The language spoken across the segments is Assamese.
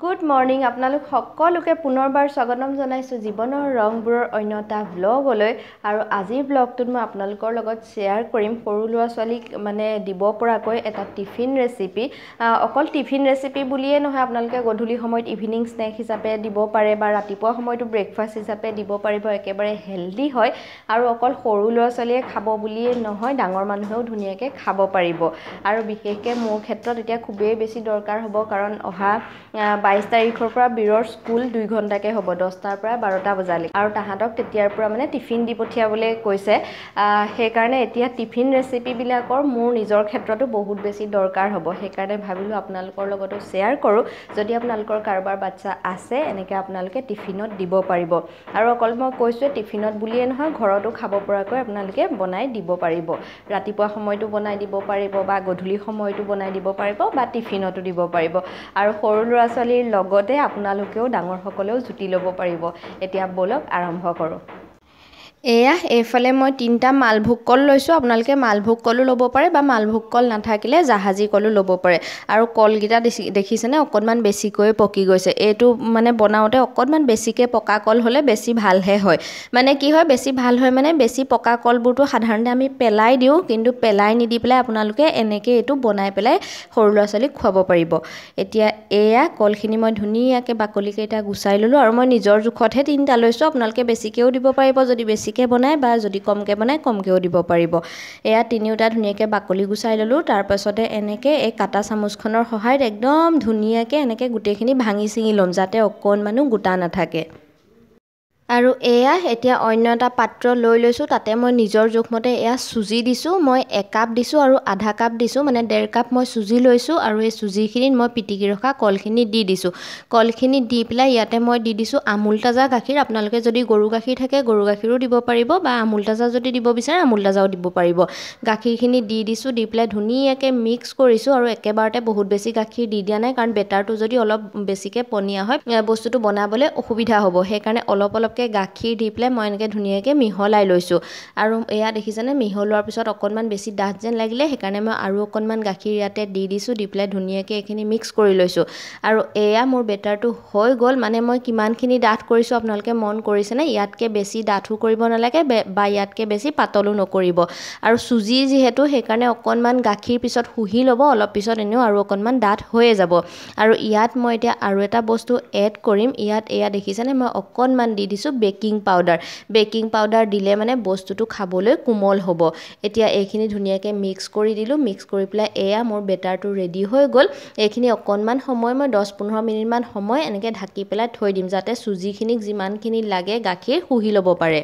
গুড মৰ্নিং আপোনালোক সকলোকে পুনৰবাৰ স্বাগতম জনাইছোঁ জীৱনৰ ৰংবোৰৰ অন্যতা ব্লগলৈ আৰু আজিৰ ব্লগটোত মই আপোনালোকৰ লগত শ্বেয়াৰ কৰিম সৰু ল'ৰা ছোৱালীক মানে দিব পৰাকৈ এটা টিফিন ৰেচিপি অকল টিফিন ৰেচিপি বুলিয়ে নহয় আপোনালোকে গধূলি সময়ত ইভিনিং স্নেক হিচাপে দিব পাৰে বা ৰাতিপুৱা সময়তো ব্ৰেকফাষ্ট হিচাপে দিব পাৰিব একেবাৰে হেল্ডি হয় আৰু অকল সৰু ল'ৰা ছোৱালীয়ে খাব বুলিয়ে নহয় ডাঙৰ মানুহেও ধুনীয়াকৈ খাব পাৰিব আৰু বিশেষকৈ মোৰ ক্ষেত্ৰত এতিয়া খুবেই বেছি দৰকাৰ হ'ব কাৰণ অহা 22 তাৰিখৰ পৰা বীৰৰ স্কুল 2 ঘণ্টাকৈ হ'ব 10টাৰ পৰা 12টা বজালৈ আৰু তাহাঁতক তেতিয়াৰ পৰা মানে টিফিন দি পঠিয়াবলৈ কৈছে সেইকাৰণে এতিয়া টিফিন ৰেচিপিবিলাকৰ মোৰ নিজৰ ক্ষেত্ৰতো বহুত বেছি দৰকাৰ হ'ব সেইকাৰণে ভাবিলোঁ আপোনালোকৰ লগতো শ্বেয়াৰ কৰোঁ যদি আপোনালোকৰ কাৰোবাৰ বাচ্চা আছে এনেকৈ আপোনালোকে টিফিনত দিব পাৰিব আৰু অকল মই কৈছোঁ টিফিনত বুলিয়ে নহয় ঘৰতো খাব পৰাকৈ আপোনালোকে বনাই দিব পাৰিব ৰাতিপুৱা সময়তো বনাই দিব পাৰিব বা গধূলি সময়তো বনাই দিব পাৰিব বা টিফিনতো দিব পাৰিব আৰু সৰু ল'ৰা ছোৱালীৰ লগতে আপোনালোকেও ডাঙৰসকলেও জুতি ল'ব পাৰিব এতিয়া বলক আৰম্ভ কৰোঁ এয়া এইফালে মই 3টা মালভোগ কল লৈছোঁ আপোনালোকে মালভোগ কলো ল'ব পাৰে বা মালভোগ কল নাথাকিলে জাহাজী কলো ল'ব পাৰে আৰু কলকেইটা দেখিছেনে অকণমান বেছিকৈ পকি গৈছে এইটো মানে বনাওঁতে অকণমান বেছিকৈ পকা কল হ'লে বেছি ভালহে হয় মানে কি হয় বেছি ভাল হয় মানে বেছি পকা কলবোৰতো সাধাৰণতে আমি পেলাই দিওঁ কিন্তু পেলাই নিদি পেলাই আপোনালোকে এনেকৈ এইটো বনাই পেলাই সৰু ল'ৰা ছোৱালীক খুৱাব পাৰিব এতিয়া এয়া কলখিনি মই ধুনীয়াকৈ বাকলিকেইটা গুচাই ল'লোঁ আৰু মই নিজৰ জোখতহে 3টা লৈছোঁ আপোনালোকে বেছিকৈও দিব পাৰিব যদি বেছিকৈ বনায় বা যদি কমকৈ বনায় কমকৈও দিব পাৰিব এয়া তিনিওটা ধুনীয়াকৈ বাকলি গুচাই ল'লোঁ তাৰপাছতে এনেকৈ এই কাটা চামুচখনৰ সহায়ত একদম ধুনীয়াকৈ এনেকৈ গোটেইখিনি ভাঙি চিঙি ল'ম যাতে অকণমানো গোটা নাথাকে আৰু এয়া এতিয়া অন্য এটা পাত্ৰ লৈ লৈছোঁ তাতে মই নিজৰ জোখমতে এয়া চুজি দিছোঁ মই 1 কাপ দিছোঁ আৰু আধা কাপ দিছোঁ মানে 1.5 কাপ মই চুজি লৈছোঁ আৰু এই চুজিখিনিত মই পিটিকি ৰখা কলখিনি দি দিছোঁ কলখিনি দি পেলাই ইয়াতে মই দি দিছোঁ আমুল তাজা গাখীৰ আপোনালোকে যদি গৰু গাখীৰ থাকে গৰু গাখীৰো দিব পাৰিব বা আমুল তাজা যদি দিব বিচাৰে আমুল তাজাও দিব পাৰিব গাখীৰখিনি দি দিছোঁ দি পেলাই ধুনীয়াকৈ মিক্স কৰিছোঁ আৰু একেবাৰতে বহুত বেছি গাখীৰ দি দিয়া নাই কাৰণ বেটাৰটো যদি অলপ বেছিকৈ পনীয়া হয় বস্তুটো বনাবলৈ অসুবিধা হ'ব সেইকাৰণে অলপ গাখীৰ দি পেলাই মই এনেকৈ ধুনীয়াকৈ মিহলাই লৈছোঁ আৰু এয়া দেখিছেনে মিহলোৱাৰ পিছত অকণমান বেছি ডাঠ যেন লাগিলে সেইকাৰণে মই আৰু অকণমান গাখীৰ ইয়াতে দি দিছোঁ দি পেলাই ধুনীয়াকৈ এইখিনি মিক্স কৰি লৈছোঁ আৰু এয়া মোৰ বেটাৰটো হৈ গ'ল মানে মই কিমানখিনি ডাঠ কৰিছোঁ আপোনালোকে মন কৰিছেনে ইয়াতকৈ বেছি ডাঠো কৰিব নালাগে বা ইয়াতকৈ বেছি পাতলো নকৰিব আৰু চুজি যিহেতু সেইকাৰণে অকণমান গাখীৰ পিছত শুহি ল'ব অলপ পিছত এনেও আৰু অকণমান ডাঠ হৈয়ে যাব আৰু ইয়াত মই এতিয়া আৰু এটা বস্তু এড কৰিম ইয়াত এয়া দেখিছেনে মই অকণমান দি দিছোঁ বেকিং পাউডাৰ দিলে মানে বস্তুটো খাবলৈ কোমল হ'ব এতিয়া এইখিনি ধুনীয়াকৈ মিক্স কৰি দিলোঁ মিক্স কৰি পেলাই এয়া মোৰ বেটাৰটো ৰেডি হৈ গ'ল এইখিনি অকণমান সময় মই 10-15 মিনিটমান সময় এনেকৈ ঢাকি পেলাই থৈ দিম যাতে চুজিখিনিক যিমানখিনি লাগে গাখীৰ শুহি ল'ব পাৰে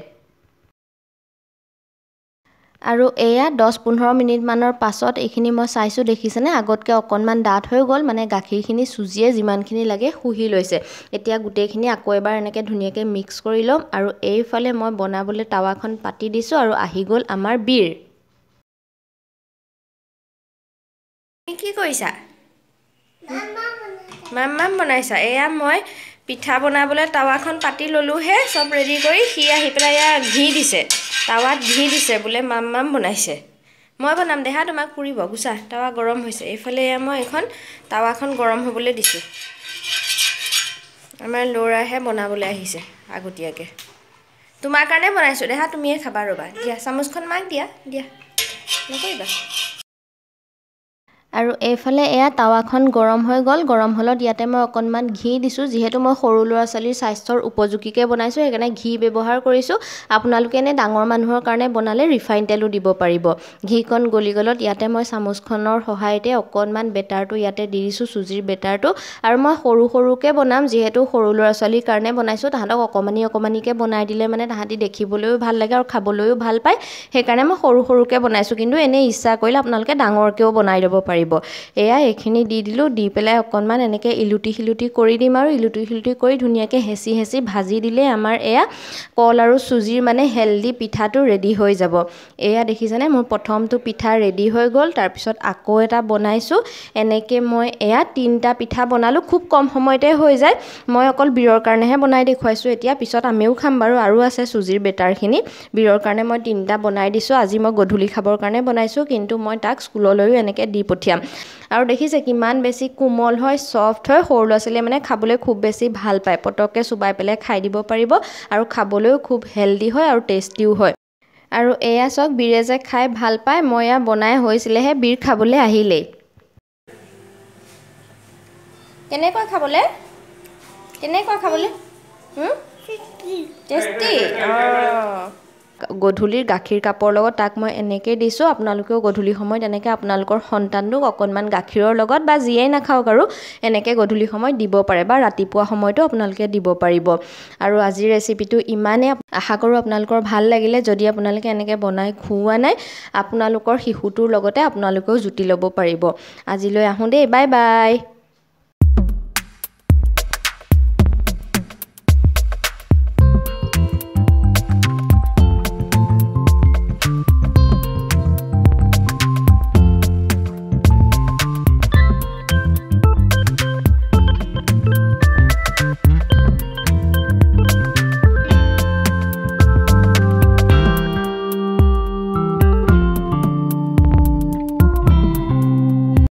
আৰু এয়া 10-15 মিনিটমানৰ পাছত এইখিনি মই চাইছোঁ দেখিছেনে আগতকৈ অকণমান ডাঠ হৈ গ'ল মানে গাখীৰখিনি চুজিয়ে যিমানখিনি লাগে শুহি লৈছে এতিয়া গোটেইখিনি আকৌ এবাৰ এনেকৈ ধুনীয়াকৈ মিক্স কৰি ল'ম আৰু এইফালে মই বনাবলৈ টাৱাখন পাতি দিছোঁ আৰু আহি গ'ল আমাৰ বীৰ কি কৰিছা মাম বনাইছা এয়া মই পিঠা বনাবলৈ টাৱাখন পাতি ল'লোঁহে চব ৰেডি কৰি সি আহি পেলাই এয়া ঘি দিছে টাৱাত ঘি দিছে বোলে মাম বনাইছে মই বনাম দেহা তোমাক পুৰিব গুচা টাৱা গৰম হৈছে এইফালে এয়া মই এইখন টাৱাখন গৰম হ'বলৈ দিছোঁ আমাৰ ল'ৰাহে বনাবলৈ আহিছে আগতীয়াকৈ তোমাৰ কাৰণে বনাইছোঁ দেহা তুমিয়ে খাবা ৰ'বা দিয়া চামুচখন মাক দিয়া নকৰিবা আৰু এইফালে এয়া টাৱাখন গৰম হৈ গ'ল গৰম হ'লত ইয়াতে মই অকণমান ঘি দিছোঁ যিহেতু মই সৰু ল'ৰা ছোৱালীৰ স্বাস্থ্যৰ উপযোগীকৈ বনাইছোঁ সেইকাৰণে ঘি ব্যৱহাৰ কৰিছোঁ আপোনালোকে এনে ডাঙৰ মানুহৰ কাৰণে বনালে ৰিফাইন তেলো দিব পাৰিব ঘিকণ গলি গ'লত ইয়াতে মই চামুচখনৰ সহায়তে অকণমান বেটাৰটো ইয়াতে দি দিছোঁ চুজিৰ বেটাৰটো আৰু মই সৰুকৈ বনাম যিহেতু সৰু ল'ৰা ছোৱালীৰ কাৰণে বনাইছোঁ তাহাঁতক অকণমানিকৈ বনাই দিলে মানে তাহাঁতি দেখিবলৈও ভাল লাগে আৰু খাবলৈও ভাল পায় সেইকাৰণে মই সৰুকৈ বনাইছোঁ কিন্তু এনেই ইচ্ছা কৰিলে আপোনালোকে ডাঙৰকৈও বনাই ল'ব পাৰিব এয়া এইখিনি দি দিলোঁ দি পেলাই অকণমান এনেকৈ ইলুটি শিলুটি কৰি দিম আৰু ইলুটি শিলুটি কৰি ধুনীয়াকৈ হেঁচি ভাজি দিলে আমাৰ এয়া কল আৰু চুজিৰ মানে হেল্ডি পিঠাটো ৰেডি হৈ যাব এয়া দেখিছেনে মোৰ প্ৰথমটো পিঠা ৰেডি হৈ গ'ল তাৰপিছত আকৌ এটা বনাইছোঁ এনেকৈ মই এয়া 3টা পিঠা বনালোঁ খুব কম সময়তে হৈ যায় মই অকল বীৰৰ কাৰণেহে বনাই দেখুৱাইছোঁ এতিয়া পিছত আমিও খাম বাৰু আৰু আছে চুজিৰ বেটাৰখিনি বীৰৰ কাৰণে মই 3টা বনাই দিছোঁ আজি মই গধূলি খাবৰ কাৰণে বনাইছোঁ কিন্তু মই তাক স্কুললৈও এনেকৈ দি পঠিয়াম লেখীয়া আৰু দেখিছে কিমান বেছি কোমল হয় সফ্ট হয় সৰু ল'ৰা ছোৱালীয়ে মানে খাবলৈ খুব বেছি ভাল পায় পটককৈ চুবাই পেলাই খাই দিব পাৰিব আৰু খাবলৈও খুব হেল্ডি হয় আৰু টেষ্টিও হয় আৰু এয়া চাওক বীৰে যে খাই ভাল পায় মই এয়া বনাই হৈছিলেহে বীৰ খাবলৈ আহিলেই কেনেকুৱা খাবলৈ টেষ্টি গধূলিৰ গাখীৰ কাপৰ লগত তাক মই এনেকৈ দিছোঁ আপোনালোকেও গধূলি সময়ত এনেকৈ আপোনালোকৰ সন্তানটোক অকণমান গাখীৰৰ লগত বা যিয়েই নাখাওক আৰু এনেকৈ গধূলি সময়ত দিব পাৰে বা ৰাতিপুৱা সময়তো আপোনালোকে দিব পাৰিব আৰু আজিৰ ৰেচিপিটো ইমানেই আশা কৰোঁ আপোনালোকৰ ভাল লাগিলে যদি আপোনালোকে এনেকৈ বনাই খুওৱা নাই আপোনালোকৰ শিশুটোৰ লগতে আপোনালোকেও জুতি ল'ব পাৰিব আজিলৈ আহোঁ দেই বাই বাই